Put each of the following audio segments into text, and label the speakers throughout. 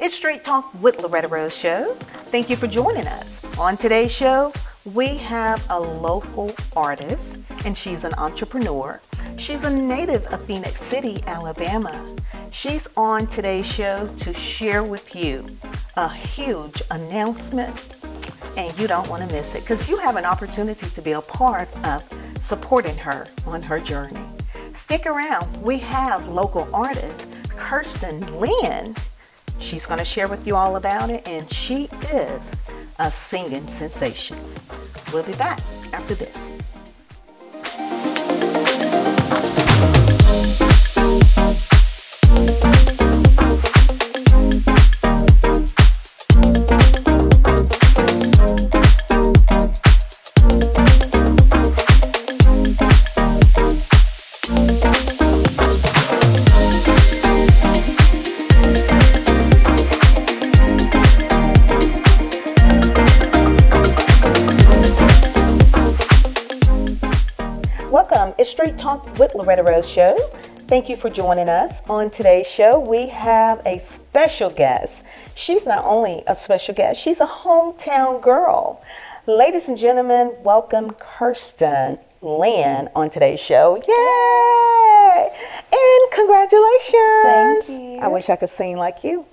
Speaker 1: It's Straight Talk with Loretta Rose Show. Thank you for joining us. On today's show, we have a local artist, and she's an entrepreneur. She's a native of Phoenix City, Alabama. She's on today's show to share with you a huge announcement, and you don't want to miss it because you have an opportunity to be a part of supporting her on her journey. Stick around. We have local artist Kirstine Lynne. She's going to share with you all about it, and she is a singing sensation. We'll be back after this. Welcome. It's Straight Talk with Loretta Rose Show. Thank you for joining us. On today's show, we have a special guest. She's not only a special guest, she's a hometown girl. Ladies and gentlemen, welcome Kirstine Lynne on today's show. Yay! And congratulations.
Speaker 2: Thank you.
Speaker 1: I wish I could sing like you.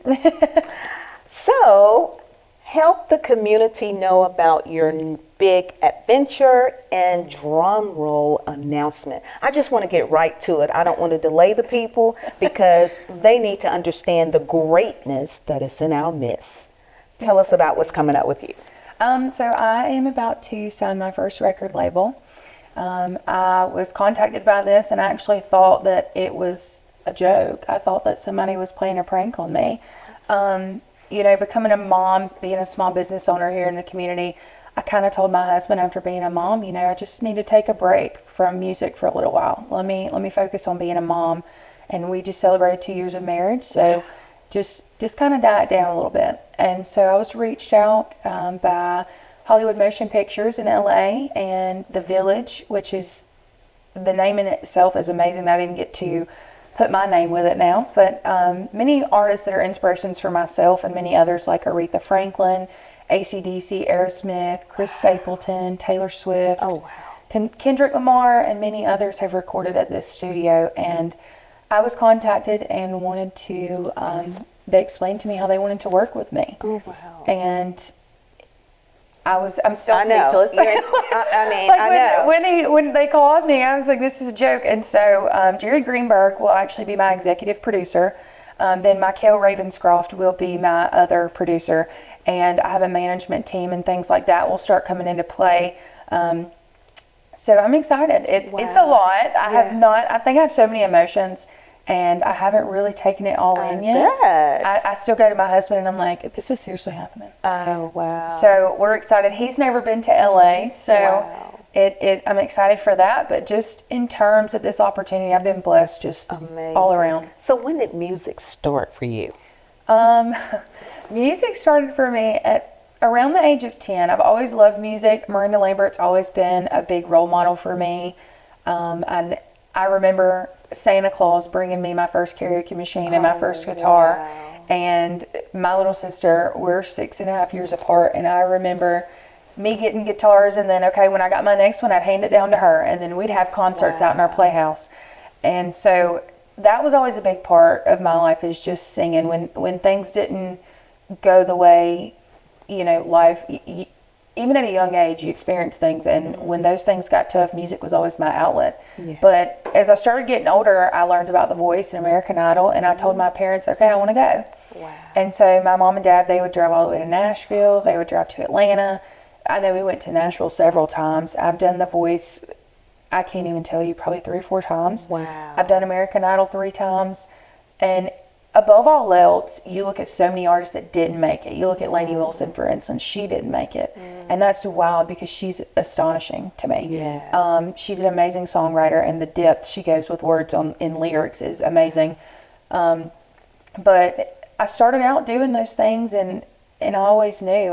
Speaker 1: So, help the community know about your big adventure and drum roll announcement. I just want to get right to it. I don't want to delay the people because they need to understand the greatness that is in our midst. Tell us about what's coming up with you.
Speaker 2: So I am about to sign my first record label. I was contacted by this and I actually thought that it was a joke. I thought that somebody was playing a prank on me. Becoming a mom, being a small business owner here in the community, I kind of told my husband after being a mom, I just need to take a break from music for a little while. Let me focus on being a mom. And we just celebrated 2 years of marriage, so just kind of died down a little bit. And so I was reached out by Hollywood Motion Pictures in LA and The Village, which is, the name in itself is amazing. I didn't get to put my name with it now, but many artists that are inspirations for myself and many others like Aretha Franklin, AC/DC, Aerosmith, Chris Stapleton, Taylor Swift, Kendrick Lamar, and many others have recorded at this studio. And I was contacted and wanted to, they explained to me how they wanted to work with me.
Speaker 1: Oh, wow.
Speaker 2: And I'm still speechless.
Speaker 1: I know.
Speaker 2: When they called me, I was like, this is a joke. And so Jerry Greenberg will actually be my executive producer. Then Michael Ravenscroft will be my other producer. And I have a management team and things like that will start coming into play. So I'm excited. It's a lot. I think I have so many emotions and I haven't really taken it all in yet. I still go to my husband and I'm like, this is seriously happening.
Speaker 1: Oh, wow.
Speaker 2: So we're excited. He's never been to LA, so I'm excited for that. But just in terms of this opportunity, I've been blessed just
Speaker 1: amazing
Speaker 2: all around.
Speaker 1: So when did music start for you?
Speaker 2: Music started for me at around the age of 10. I've always loved music. Miranda Lambert's always been a big role model for me. And I remember Santa Claus bringing me my first karaoke machine and my first guitar.
Speaker 1: Wow.
Speaker 2: And my little sister, we're 6.5 years apart. And I remember me getting guitars. And then, when I got my next one, I'd hand it down to her. And then we'd have concerts out in our playhouse. And so that was always a big part of my life, is just singing. When things didn't go the way, life, even at a young age, you experience things, and when those things got tough, music was always my outlet. But as I started getting older, I learned about The Voice and American Idol, and I told my parents, I want to go. And so my mom and dad, they would drive all the way to Nashville, they would drive to Atlanta. I know we went to Nashville several times. I've done The Voice, I can't even tell you, probably 3 or 4 times. I've done American Idol 3 times, and above all else, you look at so many artists that didn't make it. You look at Lainey Wilson, for instance. She didn't make it. And that's wild because she's astonishing to me. She's an amazing songwriter, and the depth she goes with words in lyrics is amazing. But I started out doing those things, and I always knew.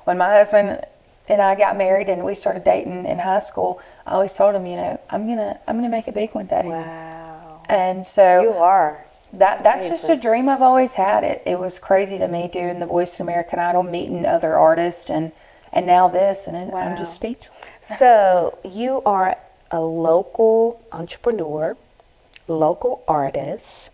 Speaker 2: When my husband and I got married and we started dating in high school, I always told him, I'm gonna make it big one day.
Speaker 1: Wow.
Speaker 2: And so
Speaker 1: you are.
Speaker 2: that's just a dream I've always had. It was crazy to me doing the Voice of American Idol, meeting other artists, and now this, and I'm just speechless.
Speaker 1: So you are a local entrepreneur, local artist,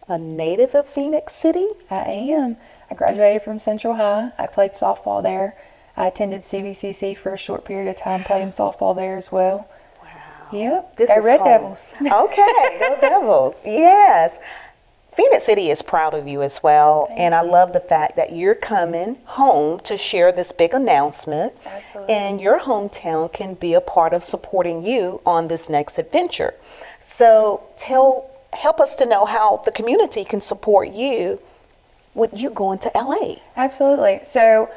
Speaker 1: a native of Phoenix City?
Speaker 2: I am. I graduated from Central High. I played softball there. I attended CVCC for a short period of time, playing softball there as well.
Speaker 1: Wow.
Speaker 2: Yep.
Speaker 1: This
Speaker 2: Go
Speaker 1: is
Speaker 2: Red
Speaker 1: home.
Speaker 2: Devils.
Speaker 1: Okay, go Devils. Yes. Phoenix City is proud of you as well, and I love the fact that you're coming home to share this big announcement.
Speaker 2: Absolutely.
Speaker 1: And your hometown can be a part of supporting you on this next adventure. So help us to know how the community can support you with you going to LA.
Speaker 2: Absolutely. So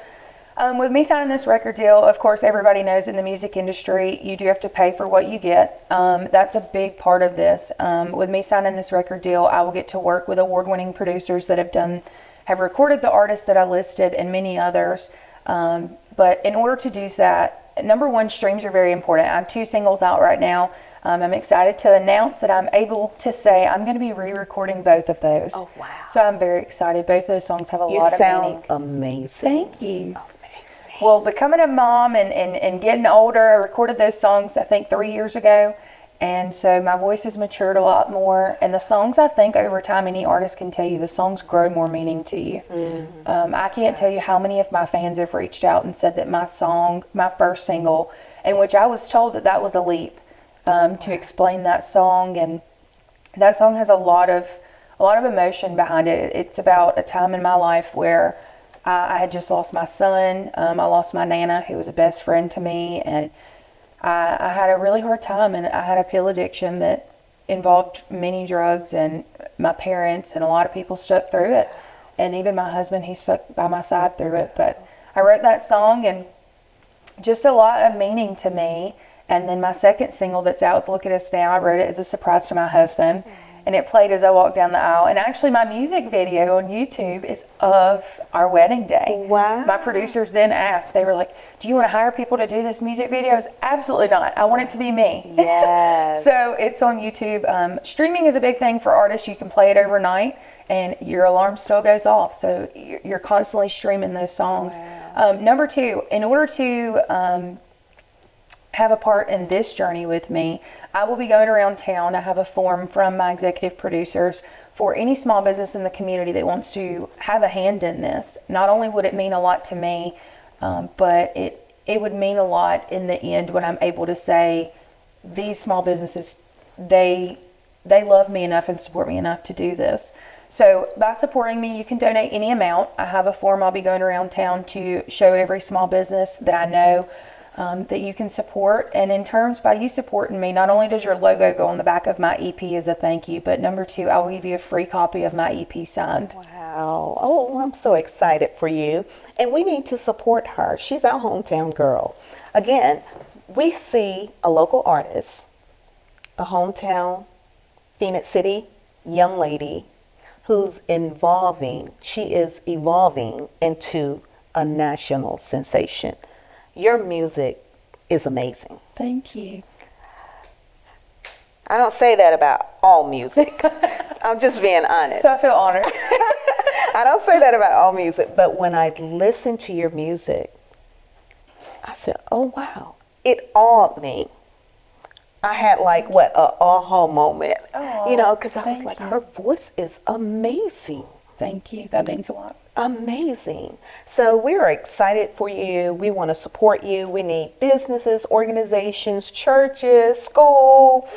Speaker 2: with me signing this record deal, of course, everybody knows in the music industry, you do have to pay for what you get. That's a big part of this. With me signing this record deal, I will get to work with award-winning producers that have recorded the artists that I listed and many others. But in order to do that, number one, streams are very important. I have 2 singles out right now. I'm excited to announce that I'm able to say I'm going to be re-recording both of those.
Speaker 1: Oh, wow.
Speaker 2: So I'm very excited. Both of those songs have a lot of meaning.
Speaker 1: You sound amazing.
Speaker 2: Thank you.
Speaker 1: Amazing.
Speaker 2: Well, becoming a mom and getting older, I recorded those songs, I think, 3 years ago. And so my voice has matured a lot more. And the songs, I think, over time, any artist can tell you, the songs grow more meaning to you. Mm-hmm. I can't tell you how many of my fans have reached out and said that my first single, in which I was told that was a leap, to explain that song. And that song has a lot of emotion behind it. It's about a time in my life where I had just lost my son. I lost my Nana, who was a best friend to me, and I had a really hard time, and I had a pill addiction that involved many drugs, and my parents and a lot of people stuck through it, and even my husband, he stuck by my side through it. But I wrote that song, and just a lot of meaning to me. And then my second single that's out is Look at Us Now. I wrote it as a surprise to my husband, and it played as I walked down the aisle. And actually my music video on YouTube is of our wedding day.
Speaker 1: Wow.
Speaker 2: My producers then asked, they were like, do you want to hire people to do this music video? I was, absolutely not. I want it to be me.
Speaker 1: Yes.
Speaker 2: So it's on YouTube. Streaming is a big thing for artists. You can play it overnight and your alarm still goes off. So you're constantly streaming those songs.
Speaker 1: Wow.
Speaker 2: Number 2, in order to have a part in this journey with me, I will be going around town. I have a form from my executive producers for any small business in the community that wants to have a hand in this. Not only would it mean a lot to me, but it would mean a lot in the end when I'm able to say these small businesses, they love me enough and support me enough to do this. So by supporting me, you can donate any amount. I have a form I'll be going around town to show every small business that I know that you can support. And in terms, by you supporting me, not only does your logo go on the back of my EP as a thank you, but number 2, I will give you a free copy of my EP signed.
Speaker 1: Wow. Oh, I'm so excited for you. And we need to support her. She's our hometown girl. Again, we see a local artist, a hometown Phoenix City young lady who's she is evolving into a national sensation. Your music is amazing.
Speaker 2: Thank you.
Speaker 1: I don't say that about all music. I'm just being honest.
Speaker 2: So I feel honored.
Speaker 1: I don't say that about all music, but when I listen to your music, I said, oh, wow. It awed me. I had like, a aha moment, because I was like, her voice is amazing.
Speaker 2: Thank you. That means a lot.
Speaker 1: Amazing. So we're excited for you. We want to support you. We need businesses, organizations, churches, school,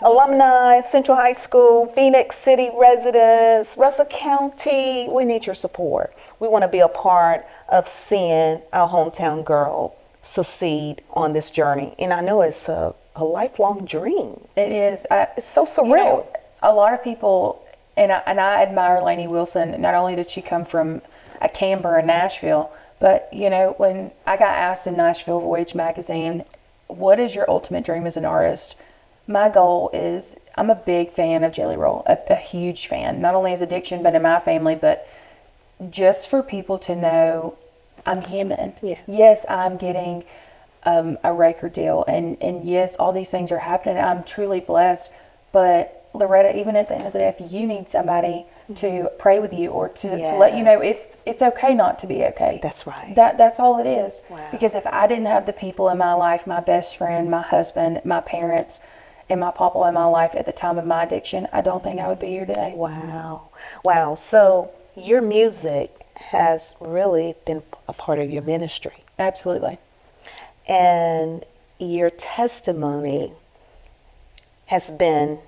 Speaker 1: alumni, Central High School, Phoenix City residents, Russell County. We need your support. We want to be a part of seeing our hometown girl succeed on this journey. And I know it's a lifelong dream.
Speaker 2: It is.
Speaker 1: It's so surreal.
Speaker 2: A lot of people, and I admire Lainey Wilson. Not only did she come from a Canberra and Nashville, but when I got asked in Nashville Voyage magazine, what is your ultimate dream as an artist? My goal is, I'm a big fan of Jelly Roll, a huge fan, not only as addiction, but in my family, but just for people to know I'm human.
Speaker 1: Yes.
Speaker 2: Yes, I'm getting a record deal, and yes, all these things are happening. I'm truly blessed, but Loretta, even at the end of the day, if you need somebody to pray with you or to let you know it's okay not to be okay.
Speaker 1: That's right.
Speaker 2: That's all it is.
Speaker 1: Wow.
Speaker 2: Because if I didn't have the people in my life, my best friend, my husband, my parents, and my papa in my life at the time of my addiction, I don't think I would be here today.
Speaker 1: Wow. Wow. So your music has really been a part of your ministry.
Speaker 2: Absolutely.
Speaker 1: And your testimony has been,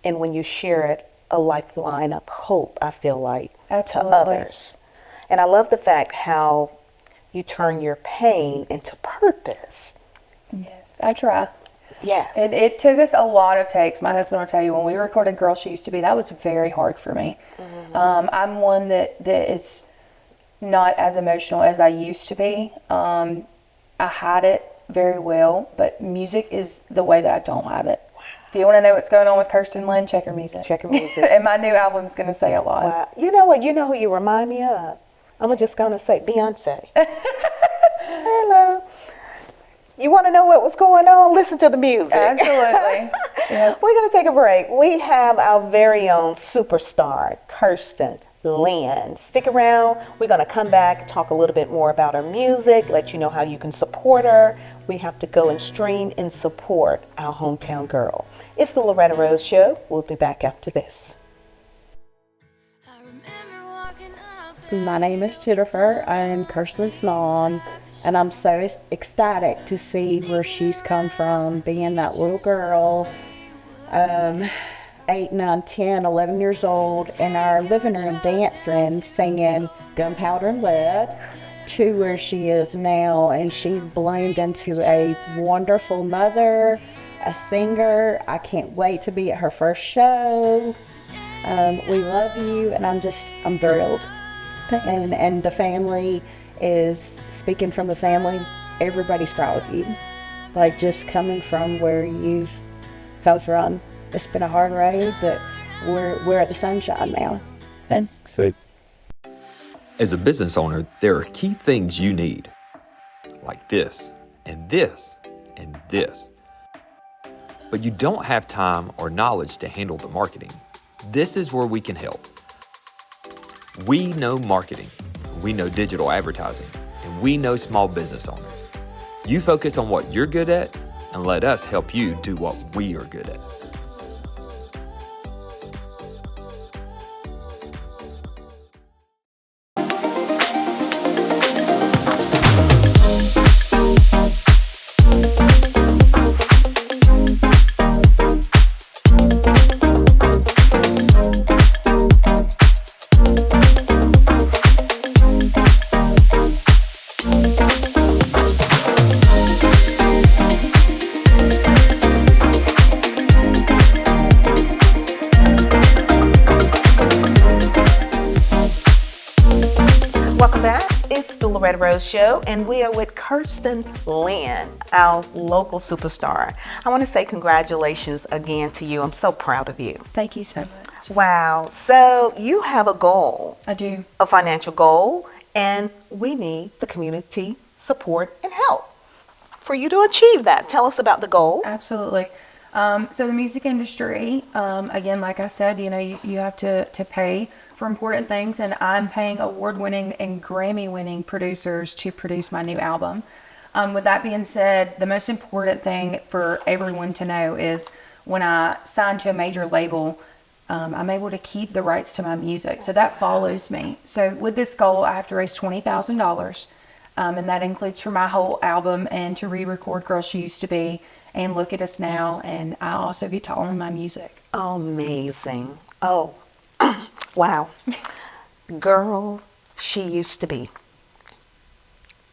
Speaker 1: and when you share it, a lifeline of hope, I feel like,
Speaker 2: Absolutely.
Speaker 1: to others. And I love the fact how you turn your pain into purpose.
Speaker 2: Yes, I try.
Speaker 1: Yes.
Speaker 2: And it took us a lot of takes. My husband will tell you, when we recorded Girl She Used to Be, that was very hard for me. I'm one that is not as emotional as I used to be. I hide it very well, but music is the way that I don't hide it. If you want to know what's going on with Kirstine Lynne, check her music.
Speaker 1: Check her music.
Speaker 2: And my new album's going to say a lot.
Speaker 1: Wow. You know what? You know who you remind me of? I'm just going to say Beyonce. Hello. You want to know what was going on? Listen to the music.
Speaker 2: Absolutely. Yep.
Speaker 1: We're going to take a break. We have our very own superstar, Kirstine Lynne. Stick around. We're going to come back, talk a little bit more about her music, let you know how you can support her. We have to go and stream and support our hometown girl. It's the Loretta Rose Show. We'll be back after this.
Speaker 3: My name is Jennifer. I am Kirstine's mom, and I'm so ecstatic to see where she's come from, being that little girl, 8, 9, 10, 11 years old, in our living room dancing, singing Gunpowder and Lead, to where she is now, and she's bloomed into a wonderful mother, a singer. I can't wait to be at her first show. We love you, and I'm thrilled. And the family is, speaking from the family, everybody's proud of you. Like, just coming from where you've come from. It's been a hard road, but we're at the sunshine now. And
Speaker 4: as a business owner, there are key things you need, like this, and this, and this. But you don't have time or knowledge to handle the marketing. This is where we can help. We know marketing, we know digital advertising, and we know small business owners. You focus on what you're good at, and let us help you do what we are good at.
Speaker 1: Welcome back. It's the Loretta Rose Show, and we are with Kirstine Lynne, our local superstar. I want to say congratulations again to you. I'm so proud of you.
Speaker 2: Thank you so much.
Speaker 1: Wow. So you have a goal,
Speaker 2: I do.
Speaker 1: a financial goal, and we need the community support and help for you to achieve that. Tell us about the goal.
Speaker 2: Absolutely. So the music industry, again, like I said, you have to pay for important things, and I'm paying award-winning and Grammy-winning producers to produce my new album. With that being said, the most important thing for everyone to know is when I sign to a major label, I'm able to keep the rights to my music. So that follows me. So with this goal, I have to raise $20,000, and that includes for my whole album and to re-record Girl She Used to Be and Look at Us Now, and I also get to own my music.
Speaker 1: Amazing. Oh, wow. Girl She Used to Be.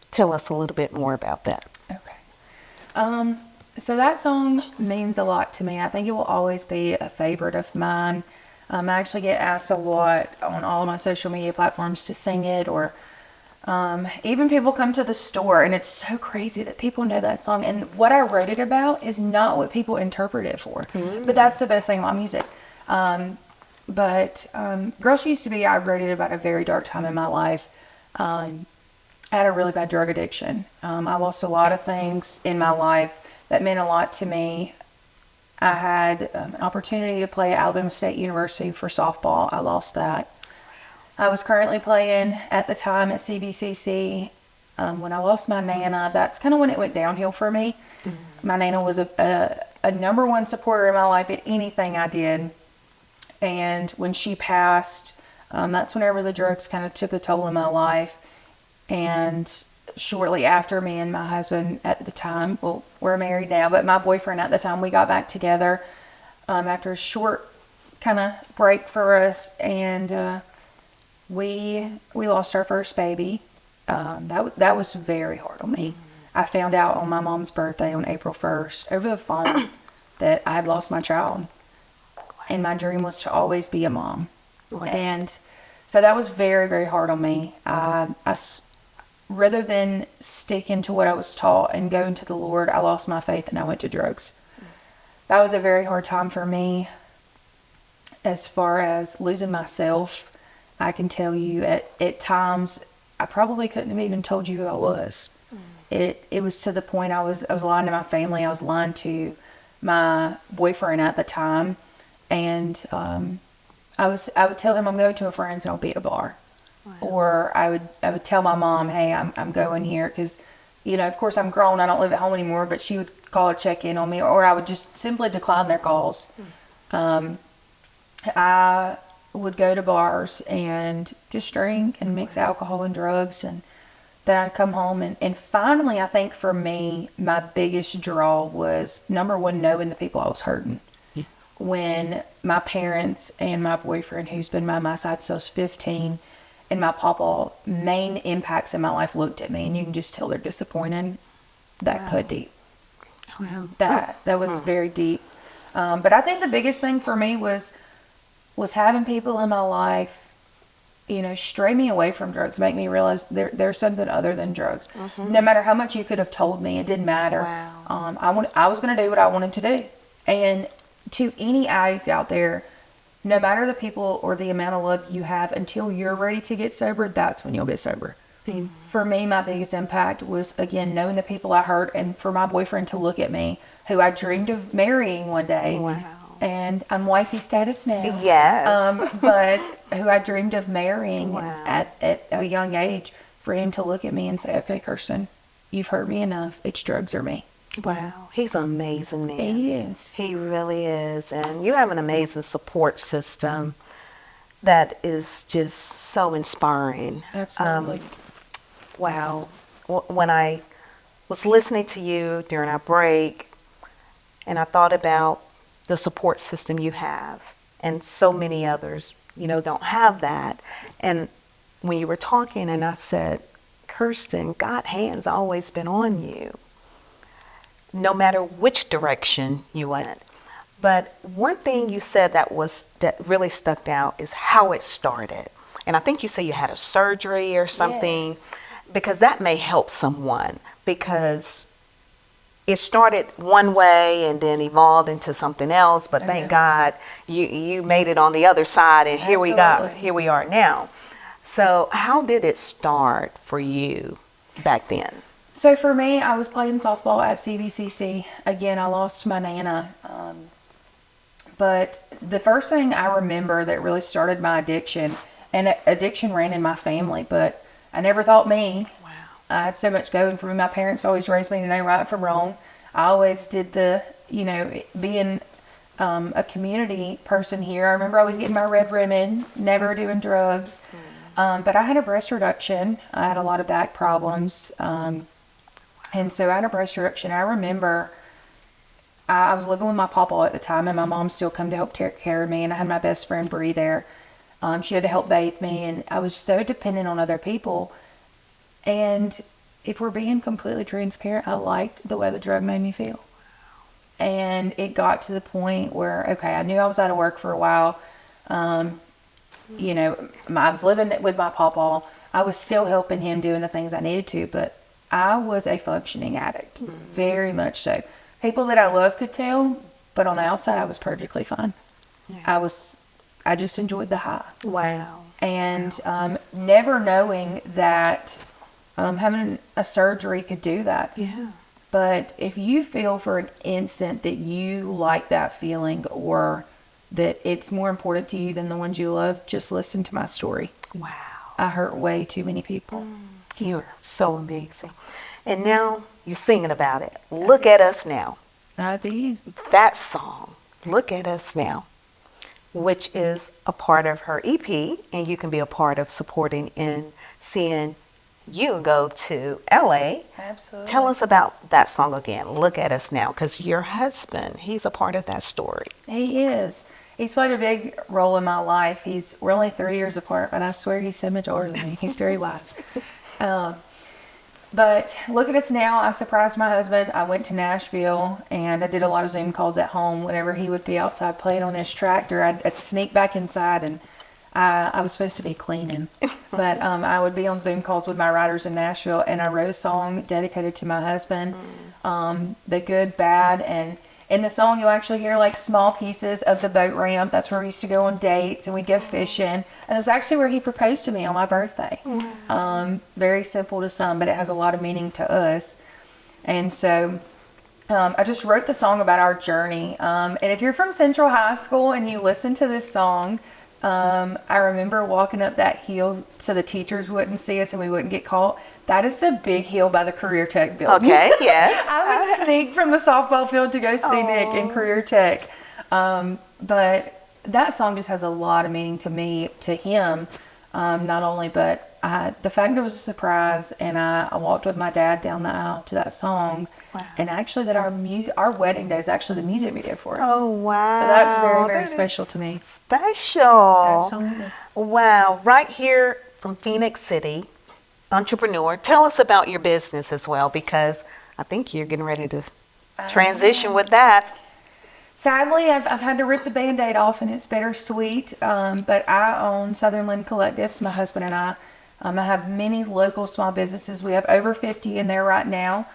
Speaker 1: Tell us a little bit more about that.
Speaker 2: Okay. So that song means a lot to me. I think it will always be a favorite of mine. I actually get asked a lot on all of my social media platforms to sing it, or even people come to the store, and it's so crazy that people know that song. And what I wrote it about is not what people interpret it for. But that's the best thing about music. But Girl She Used to Be, I wrote it about a very dark time in my life. I had a really bad drug addiction. I lost a lot of things in my life that meant a lot to me. I had an opportunity to play at Alabama State University for softball. I lost that. I was currently playing at the time at CBCC. When I lost my Nana, that's kind of when it went downhill for me. My Nana was a number one supporter in my life at anything I did. And when she passed, that's whenever the drugs kind of took a toll in my life. And shortly after, me and my husband at the time, well, we're married now, but my boyfriend at the time, we got back together after a short kind of break for us. And we lost our first baby. That was very hard on me. I found out on my mom's birthday on April 1st over the phone that I had lost my child. And my dream was to always be a mom.
Speaker 1: Wow.
Speaker 2: And so that was very, very hard on me. Rather than sticking to what I was taught and going to the Lord, I lost my faith and I went to drugs. That was a very hard time for me. As far as losing myself, I can tell you at times, I probably couldn't have even told you who I was. It was to the point I was lying to my family. I was lying to my boyfriend at the time. And I would tell him I'm going to a friend's and I'll be at a bar.
Speaker 1: Wow.
Speaker 2: Or I would tell my mom, hey, I'm going here, because, of course I'm grown, I don't live at home anymore, but she would call or check in on me, or I would just simply decline their calls. I would go to bars and just drink and mix alcohol and drugs, and then I'd come home and finally, I think for me, my biggest draw was, number one, knowing the people I was hurting. When my parents and my boyfriend, who's been by my side since I was 15, and my papa, main impacts in my life, looked at me, and you can just tell they're disappointed. That cut deep.
Speaker 1: Wow.
Speaker 2: That was very deep. But I think the biggest thing for me was having people in my life, stray me away from drugs, make me realize there's something other than drugs. No matter how much you could have told me, it didn't matter.
Speaker 1: Wow.
Speaker 2: I was going to do what I wanted to do. And to any addict out there, no matter the people or the amount of love you have, until you're ready to get sober, that's when you'll get sober. For me, my biggest impact was, again, knowing the people I hurt, and for my boyfriend to look at me, who I dreamed of marrying one day.
Speaker 1: Wow.
Speaker 2: And I'm wifey status now.
Speaker 1: Yes.
Speaker 2: But who I dreamed of marrying
Speaker 1: Wow.
Speaker 2: at a young age, for him to look at me and say, okay, Kirstine, you've hurt me enough. It's drugs or me.
Speaker 1: Wow. He's an amazing man.
Speaker 2: He is.
Speaker 1: He really is. And you have an amazing support system that is just so inspiring.
Speaker 2: Absolutely.
Speaker 1: Wow. When I was listening to you during our break, and I thought about the support system you have, and so many others, don't have that. And when you were talking, and I said, Kirstine, God's hand's always been on you, no matter which direction you went. But one thing you said that really stuck out is how it started. And I think you said you had a surgery or something.
Speaker 2: Yes.
Speaker 1: Because that may help someone, because it started one way and then evolved into something else, but thank God you made it on the other side, and here we are now. So how did it start for you back then?
Speaker 2: So for me, I was playing softball at CVCC. Again, I lost my Nana. But the first thing I remember that really started my addiction, and addiction ran in my family, but I never thought me.
Speaker 1: Wow.
Speaker 2: I had so much going for me. My parents always raised me to know right from wrong. I always did being a community person here. I remember always getting my red ribbon, never doing drugs. But I had a breast reduction. I had a lot of back problems. And so I had a breast reduction. I remember I was living with my papa at the time, and my mom still come to help take care of me. And I had my best friend Bree there. She had to help bathe me, and I was so dependent on other people. And if we're being completely transparent, I liked the way the drug made me feel. And it got to the point where, okay, I knew I was out of work for a while. I was living with my papa. I was still helping him doing the things I needed to, but I was a functioning addict, very much so. People that I love could tell, but on the outside, I was perfectly fine. Yeah. I just enjoyed the high.
Speaker 1: Wow.
Speaker 2: And never knowing that having a surgery could do that.
Speaker 1: Yeah.
Speaker 2: But if you feel for an instant that you like that feeling, or that it's more important to you than the ones you love, just listen to my story.
Speaker 1: Wow.
Speaker 2: I hurt way too many people.
Speaker 1: You're so amazing. And now you're singing about it. Look at us now.
Speaker 2: Not easy.
Speaker 1: That song, Look at Us Now, which is a part of her EP, and you can be a part of supporting and seeing you go to LA.
Speaker 2: Absolutely.
Speaker 1: Tell us about that song again, Look at Us Now, because your husband, he's a part of that story.
Speaker 2: He is. He's played a big role in my life. We're only 3 years apart, but I swear he's so much older than me. He's very wise. But Look at Us Now, I surprised my husband. I went to Nashville, and I did a lot of Zoom calls at home. Whenever he would be outside playing on his tractor, I'd sneak back inside, and I was supposed to be cleaning. But I would be on Zoom calls with my writers in Nashville, and I wrote a song dedicated to my husband, The Good, Bad, and in the song, you'll actually hear like small pieces of the boat ramp. That's where we used to go on dates, and we'd go fishing. And it's actually where he proposed to me on my birthday. Very simple to some, but it has a lot of meaning to us. And so I just wrote the song about our journey. And if you're from Central High School and you listen to this song, I remember walking up that hill so the teachers wouldn't see us and we wouldn't get caught. That is the big hill by the Career Tech building.
Speaker 1: Okay, yes.
Speaker 2: I would sneak from the softball field to go see Nick in Career Tech. But that song just has a lot of meaning to me, to him, not only, but the fact that it was a surprise, and I walked with my dad down the aisle to that song.
Speaker 1: Wow.
Speaker 2: And actually that our wedding day is actually the music video for it.
Speaker 1: Oh, wow.
Speaker 2: So that's very, very
Speaker 1: That
Speaker 2: special
Speaker 1: is
Speaker 2: to me.
Speaker 1: Special.
Speaker 2: Absolutely.
Speaker 1: Wow. Right here from Phoenix City, entrepreneur. Tell us about your business as well, because I think you're getting ready to transition with that.
Speaker 2: Sadly, I've had to rip the Band-Aid off, and it's bittersweet. But I own Southern Lynne Collectives, my husband and I. I have many local small businesses. We have over 50 in there right now,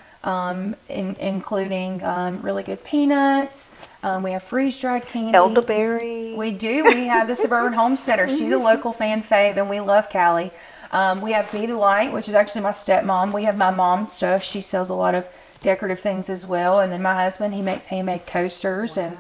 Speaker 2: including Really Good Peanuts. We have freeze-dried candy.
Speaker 1: Elderberry.
Speaker 2: We do. We have the Suburban Homesteader. She's a local fan fave, and we love Callie. We have Be the Light, which is actually my stepmom. We have my mom's stuff. She sells a lot of decorative things as well. And then my husband, he makes handmade coasters. And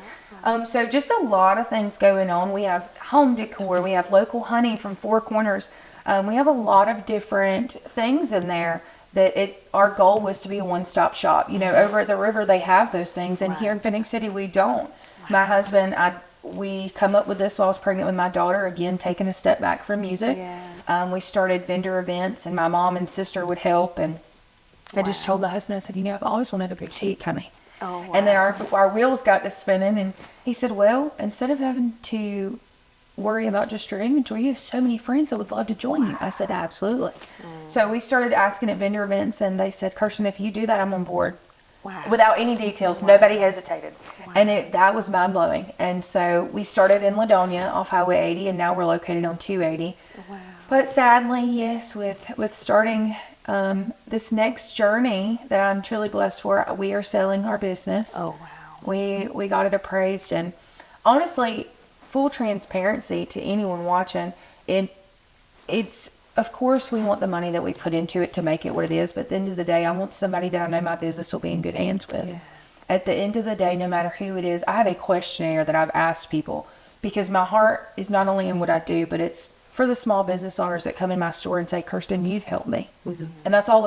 Speaker 2: so just a lot of things going on. We have home decor. We have local honey from Four Corners. We have a lot of different things in there that our goal was to be a one-stop shop. You know, over at the river, they have those things. And here in Phoenix City, we don't. My husband, we come up with this while I was pregnant with my daughter, again, taking a step back from music.
Speaker 1: Yes.
Speaker 2: We started vendor events, and my mom and sister would help. And I just told my husband, I said, I've always wanted a boutique, honey.
Speaker 1: Oh, wow.
Speaker 2: And then our wheels got to spinning, and he said, well, instead of having to worry about just your inventory, you have so many friends that would love to join you. I said, absolutely. So we started asking at vendor events, and they said, Kirstine, if you do that, I'm on board.
Speaker 1: Wow.
Speaker 2: Without any details. Nobody hesitated.
Speaker 1: Wow.
Speaker 2: And that was mind-blowing. And so we started in Ladonia off Highway 80, and now we're located on 280.
Speaker 1: Wow.
Speaker 2: But sadly, yes, with starting this next journey that I'm truly blessed for, we are selling our business.
Speaker 1: Oh, wow.
Speaker 2: We got it appraised, and honestly, full transparency to anyone watching, it's of course we want the money that we put into it to make it what it is, but at the end of the day, I want somebody that I know my business will be in good hands with.
Speaker 1: Yes.
Speaker 2: At the end of the day, no matter who it is, I have a questionnaire that I've asked people, because my heart is not only in what I do, but it's for the small business owners that come in my store and say, Kirstine, you've helped me. Mm-hmm. And that's all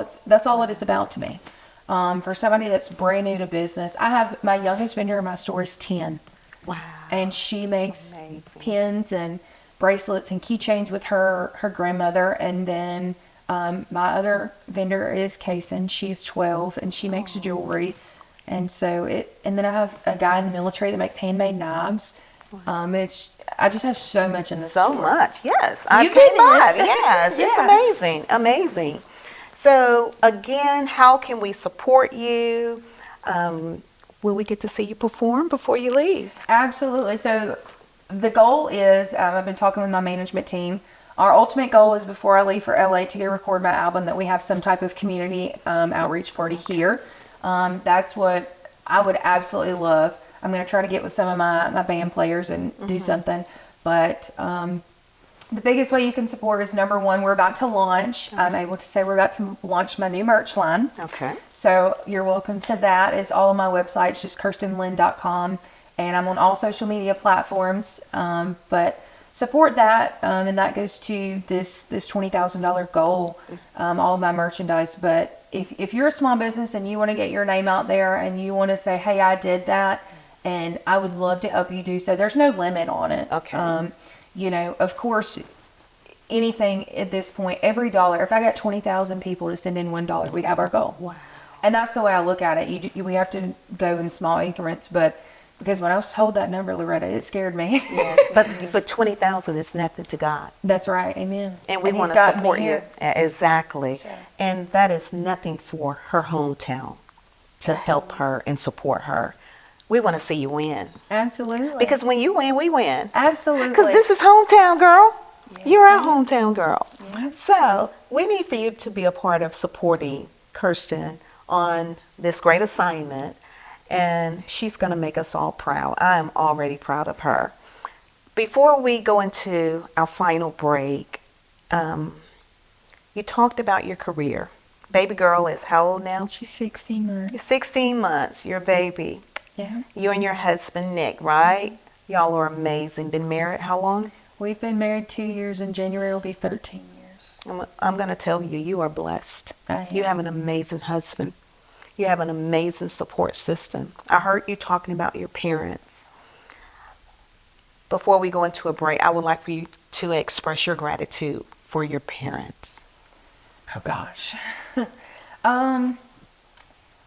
Speaker 2: it is about to me. For somebody that's brand new to business, I have my youngest vendor in my store is 10.
Speaker 1: Wow.
Speaker 2: And she makes
Speaker 1: Amazing.
Speaker 2: pins and bracelets and keychains with her grandmother. And then my other vendor is Kaysen. She's 12, and she makes jewelry. And so and then I have a guy in the military that makes handmade knives. I just have so much in this
Speaker 1: So
Speaker 2: store.
Speaker 1: much, yes. I
Speaker 2: You
Speaker 1: came
Speaker 2: get
Speaker 1: by.
Speaker 2: it.
Speaker 1: Yes, it's
Speaker 2: Yeah.
Speaker 1: amazing, amazing. So again, how can we support you? Will we get to see you perform before you leave?
Speaker 2: Absolutely. So the goal is, I've been talking with my management team. Our ultimate goal is before I leave for LA to go record my album, that we have some type of community outreach party here. That's what I would absolutely love. I'm going to try to get with some of my band players and do something. But The biggest way you can support is, number one, we're about to launch. I'm able to say we're about to launch my new merch line.
Speaker 1: Okay.
Speaker 2: So you're welcome to that. It's all on my website, it's just KirstineLynne.com. And I'm on all social media platforms. But support that. And that goes to this $20,000 goal, all of my merchandise. But if you're a small business and you want to get your name out there and you want to say, hey, I did that, and I would love to help you do so, there's no limit on it.
Speaker 1: Okay.
Speaker 2: You know, of course, anything at this point, every dollar, if I got 20,000 people to send in $1, we have our goal.
Speaker 1: Wow.
Speaker 2: And that's the way I look at it. We have to go in small increments, but because when I was told that number, Loretta, it scared me.
Speaker 1: Yes, but 20,000 is nothing to God.
Speaker 2: That's right. Amen.
Speaker 1: And we
Speaker 2: He's
Speaker 1: want to
Speaker 2: got me
Speaker 1: support you.
Speaker 2: here.
Speaker 1: Exactly.
Speaker 2: So-
Speaker 1: And that is nothing for her hometown to help her and support her. We want to see you win.
Speaker 2: Absolutely.
Speaker 1: Because when you win, we win.
Speaker 2: Absolutely.
Speaker 1: Because this is hometown girl.
Speaker 2: Yes,
Speaker 1: You're our
Speaker 2: it is.
Speaker 1: hometown girl.
Speaker 2: Yes.
Speaker 1: So we need for you to be a part of supporting Kirstine on this great assignment. And she's going to make us all proud. I am already proud of her. Before we go into our final break, you talked about your career. Baby girl is how old now?
Speaker 2: She's 16 months.
Speaker 1: 16 months, your baby.
Speaker 2: Yeah.
Speaker 1: You and your husband, Nick, right? Y'all are amazing. Been married how long?
Speaker 2: We've been married 2 years. In January will be 13 years.
Speaker 1: I'm going to tell you, you are blessed.
Speaker 2: I
Speaker 1: You
Speaker 2: am.
Speaker 1: have an amazing husband. You have an amazing support system. I heard you talking about your parents. Before we go into a break, I would like for you to express your gratitude for your parents.
Speaker 2: Oh gosh.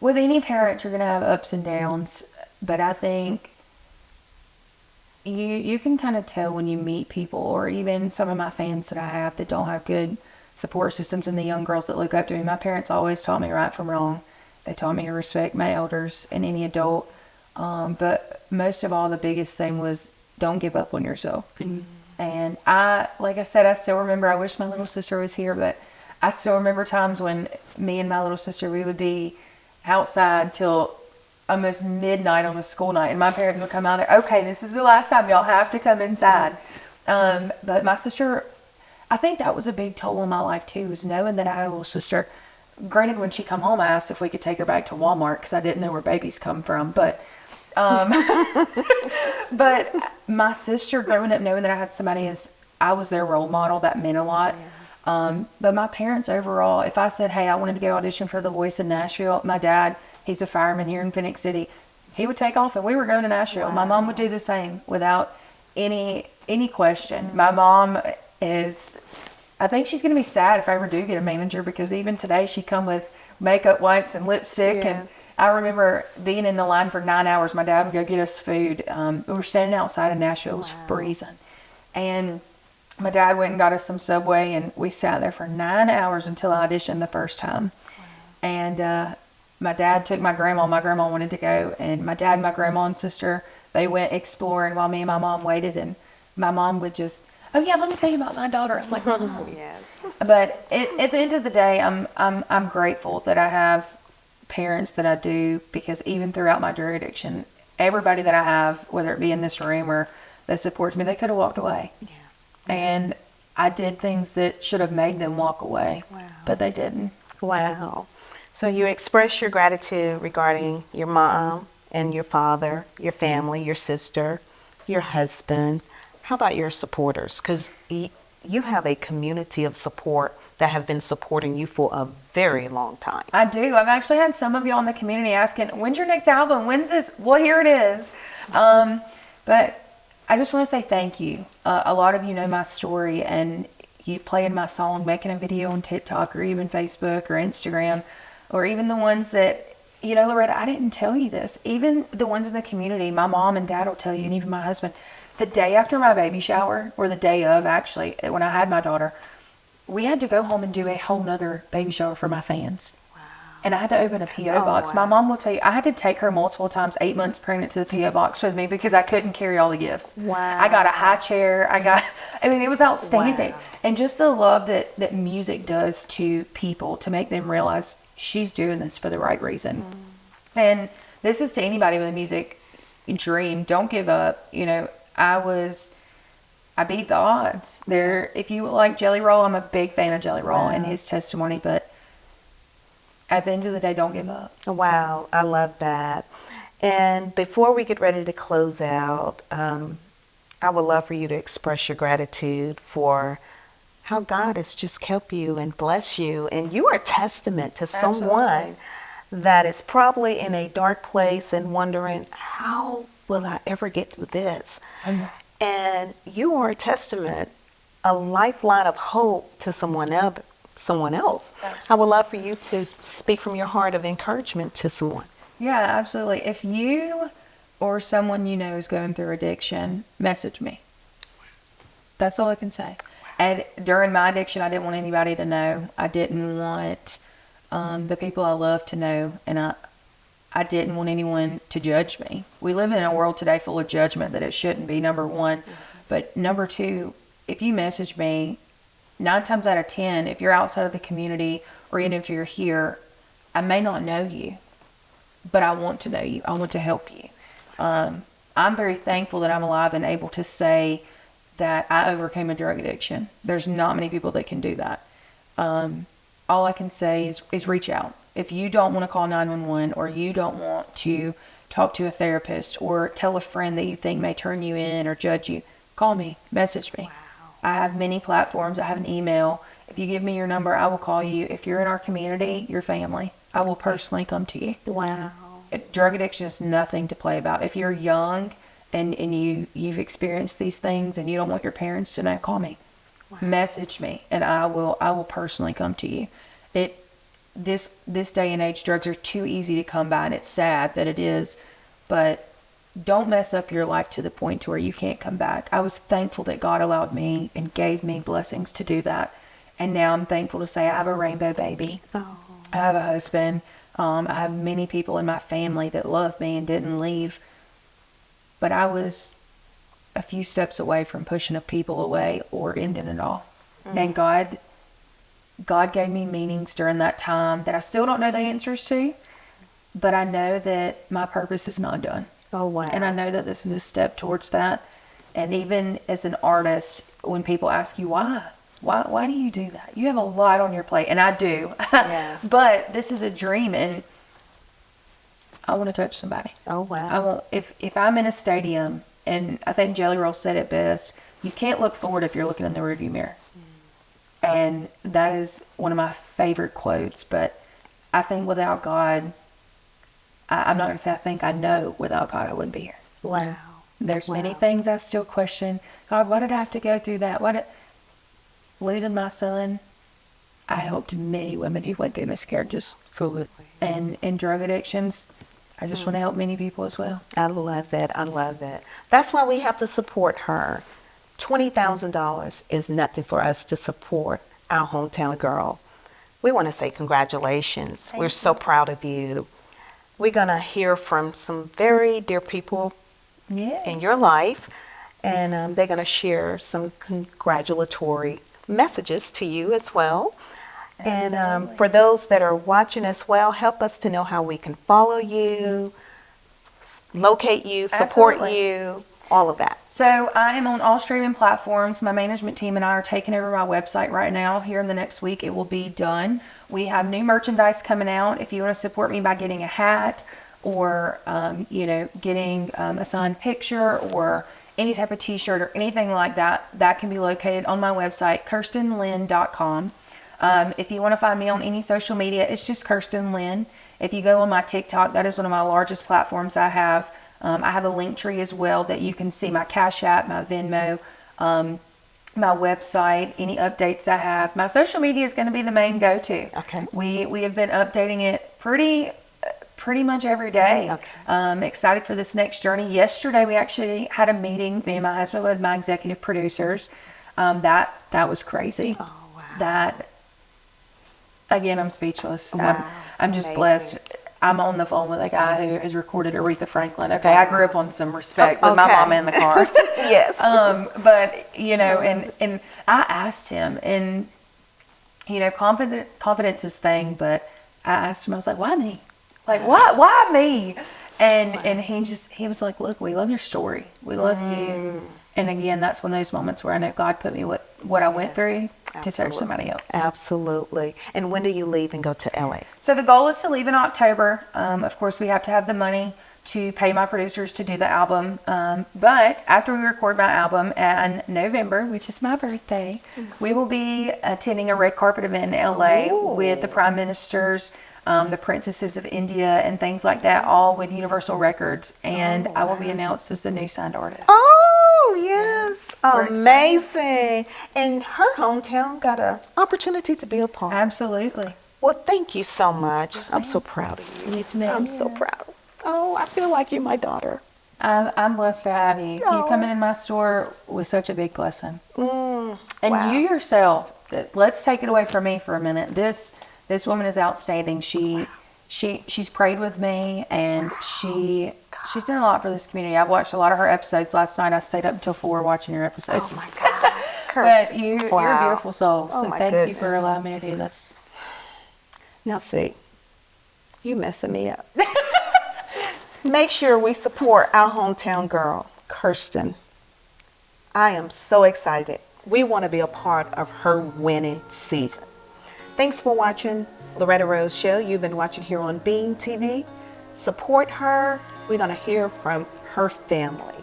Speaker 2: With any parent, you're gonna have ups and downs, but I think you can kind of tell when you meet people, or even some of my fans that I have that don't have good support systems, and the young girls that look up to me. My parents always taught me right from wrong. They taught me to respect my elders and any adult. But most of all, the biggest thing was don't give up on yourself. And like I said, I still remember, I wish my little sister was here, but I still remember times when me and my little sister, we would be outside till almost midnight on a school night, and my parents would come out there, okay, this is the last time, y'all have to come inside. But my sister, I think that was a big toll in my life too, was knowing that I had a little sister. Granted, when she come home, I asked if we could take her back to Walmart because I didn't know where babies come from. But but my sister, growing up knowing that I had somebody as I was their role model, that meant a lot. But my parents overall, if I said, hey, I wanted to go audition for The Voice in Nashville, my dad, he's a fireman here in Phoenix City, he would take off and we were going to Nashville. My mom would do the same without any question. My mom is, I think she's going to be sad if I ever do get a manager, because even today she come with makeup wipes and lipstick.
Speaker 1: Yes.
Speaker 2: And I remember being in the line for 9 hours. My dad would go get us food. We were standing outside of Nashville. It was freezing. And my dad went and got us some Subway, and we sat there for 9 hours until I auditioned the first time. And my dad took my grandma. My grandma wanted to go, and my dad, my grandma, and sister, they went exploring while me and my mom waited. And my mom would just, oh yeah, let me tell you about my daughter. I'm like, oh.
Speaker 1: Yes.
Speaker 2: But at the end of the day, I'm grateful that I have parents that I do, because even throughout my drug addiction, everybody that I have, whether it be in this room or that supports me, they could have walked away.
Speaker 1: Yeah.
Speaker 2: And I did things that should have made them walk away, but they didn't.
Speaker 1: Wow. So you express your gratitude regarding your mom and your father, your family, your sister, your husband. How about your supporters? Because you have a community of support that have been supporting you for a very long time.
Speaker 2: I do. I've actually had some of y'all in the community asking, when's your next album? When's this? Well, here it is. But I just want to say thank you. A lot of you know my story, and you playing my song, making a video on TikTok or even Facebook or Instagram, or even the ones that, you know, Loretta, I didn't tell you this. Even the ones in the community, my mom and dad will tell you, and even my husband, the day after my baby shower, or the day of actually, when I had my daughter, we had to go home and do a whole nother baby shower for my fans. And I had to open a P.O. box.
Speaker 1: wow.
Speaker 2: My mom will tell you, I had to take her multiple times, 8 months pregnant, to the P.O. box with me because I couldn't carry all the gifts.
Speaker 1: Wow.
Speaker 2: I got a high chair. I mean, it was outstanding.
Speaker 1: Wow.
Speaker 2: And just the love that music does to people, to make them realize she's doing this for the right reason. And this is to anybody with a music dream. Don't give up. You know, I was I beat the odds. There, if you like Jelly Roll, I'm a big fan of Jelly Roll and his testimony, but at the end of the day, don't give up.
Speaker 1: Wow, I love that. And before we get ready to close out, I would love for you to express your gratitude for how God has just kept you and blessed you. And you are a testament to someone that is probably in a dark place and wondering, how will I ever get through this? And you are a testament, a lifeline of hope to someone else. I would love for you to speak from your heart of encouragement to someone.
Speaker 2: Yeah, absolutely. If you or someone you know is going through addiction, message me. That's all I can say. And during my addiction, I didn't want anybody to know. I didn't want the people I love to know, and I didn't want anyone to judge me. We live in a world today full of judgment that it shouldn't be, number one. But number two, if you message me, 9 times out of 10, if you're outside of the community or even if you're here, I may not know you, but I want to know you. I want to help you. I'm very thankful that I'm alive and able to say that I overcame a drug addiction. There's not many people that can do that. All I can say is reach out. If you don't want to call 911 or you don't want to talk to a therapist or tell a friend that you think may turn you in or judge you, call me, message me. Wow. I have many platforms. I have an email. If you give me your number, I will call you. If you're in our community, your family, I will personally come to you.
Speaker 1: Wow.
Speaker 2: Drug addiction is nothing to play about. If you're young and you've experienced these things and you don't want your parents to know, call me. Wow. Message me, and I will personally come to you. This day and age, drugs are too easy to come by, and it's sad that it is, but don't mess up your life to the point to where you can't come back. I was thankful that God allowed me and gave me blessings to do that. And now I'm thankful to say I have a rainbow baby. Oh. I have a husband. I have many people in my family that love me and didn't leave. But I was a few steps away from pushing people away or ending it all. Mm-hmm. And God gave me meanings during that time that I still don't know the answers to, but I know that my purpose is not done.
Speaker 1: Oh, wow.
Speaker 2: And I know that this is a step towards that. And even as an artist, when people ask you why do you do that? You have a lot on your plate, and I do. Yeah. But this is a dream, and I want to touch somebody.
Speaker 1: Oh, wow.
Speaker 2: I want, if I'm in a stadium, and I think Jelly Roll said it best, you can't look forward if you're looking in the rearview mirror. And that is one of my favorite quotes. But I think without God, I'm not going to say I think, I know without God I wouldn't be here.
Speaker 1: Wow.
Speaker 2: There's many things I still question. God, why did I have to go through that? Losing my son, I helped many women who went through miscarriages.
Speaker 1: Absolutely.
Speaker 2: And in drug addictions, I just want to help many people as well.
Speaker 1: I love that. I love that. That's why we have to support her. $20,000 is nothing for us to support our hometown girl. We want to say congratulations. We're so proud of you. We're going to hear from some very dear people in your life, and they're going to share some congratulatory messages to you as well. Absolutely. And for those that are watching as well, help us to know how we can follow you, locate you, support you, all of that.
Speaker 2: So I am on all streaming platforms. My management team and I are taking over my website right now. Here in the next week, it will be done. We have new merchandise coming out. If you want to support me by getting a hat or, getting a signed picture or any type of t-shirt or anything like that, that can be located on my website, KirstineLynne.com. If you want to find me on any social media, it's just Kirstine Lynne. If you go on my TikTok, that is one of my largest platforms I have. I have a link tree as well that you can see my Cash App, my Venmo, my website, any updates I have. My social media is going to be the main go-to. Okay. We have been updating it pretty much every day. Okay. Excited for this next journey. Yesterday we actually had a meeting, me and my husband, with my executive producers. That was crazy. Oh, wow. That, again, I'm speechless. Wow. I'm just blessed. I'm on the phone with a guy who has recorded Aretha Franklin. Okay, I grew up on some respect with my mama in the car.
Speaker 1: Yes.
Speaker 2: But, and I asked him, and, confidence is thing, but I asked him, I was like, why me? Like, why me? And he was like, look, we love your story. We love you. And again, that's one of those moments where I know God put me with what I went through to touch somebody else.
Speaker 1: Absolutely. And when do you leave and go to LA?
Speaker 2: So the goal is to leave in October. Of course, we have to have the money to pay my producers to do the album. But after we record my album in November, which is my birthday, we will be attending a red carpet event in LA with the prime ministers, the princesses of India, and things like that, all with Universal Records. And I will be announced as the new signed artist.
Speaker 1: Oh, yes.
Speaker 2: We're
Speaker 1: Amazing. And her hometown got an opportunity to be a part.
Speaker 2: Absolutely.
Speaker 1: Well, thank you so much. I'm so proud of you.
Speaker 2: Yes, ma'am.
Speaker 1: I'm so proud. Oh, I feel like you're my daughter.
Speaker 2: I'm blessed to have you.
Speaker 1: Oh.
Speaker 2: You coming in my store was such a big blessing. And
Speaker 1: wow.
Speaker 2: you yourself, let's take it away from me for a minute. This woman is outstanding. She's prayed with me, and she's done a lot for this community. I've watched a lot of her episodes. Last night I stayed up until 4 watching your episodes.
Speaker 1: Oh, my God.
Speaker 2: But you're a beautiful soul,
Speaker 1: Oh,
Speaker 2: so
Speaker 1: my
Speaker 2: thank you for
Speaker 1: goodness.
Speaker 2: allowing me to do this.
Speaker 1: Now, see, you messing me up. Make sure we support our hometown girl, Kirstine. I am so excited. We want to be a part of her winning season. Thanks for watching Loretta Rose Show. You've been watching here on Beam TV. Support her. We're going to hear from her family.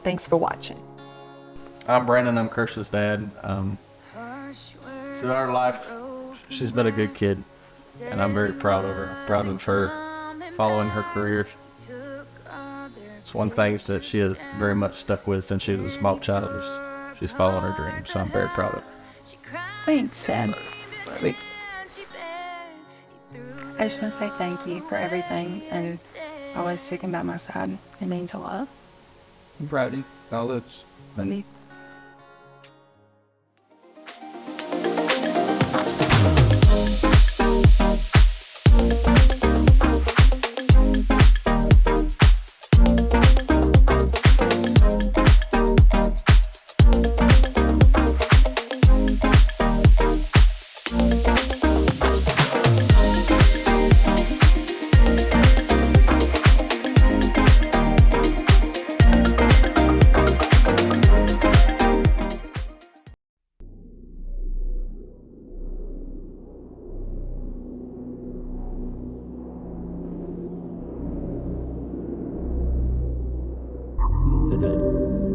Speaker 1: Thanks for watching.
Speaker 5: I'm Brandon. I'm Kirstine's dad. Through our life, she's been a good kid, and I'm very proud of her. Proud of her following her career. It's one thing that she has very much stuck with since she was a small child. She's following her dreams, so I'm very proud of her.
Speaker 2: Thanks, Sam. I just want to say thank you for everything and always sticking by my side. It means a lot.
Speaker 5: I'm proud of you. All this.
Speaker 2: Love you.
Speaker 5: Good.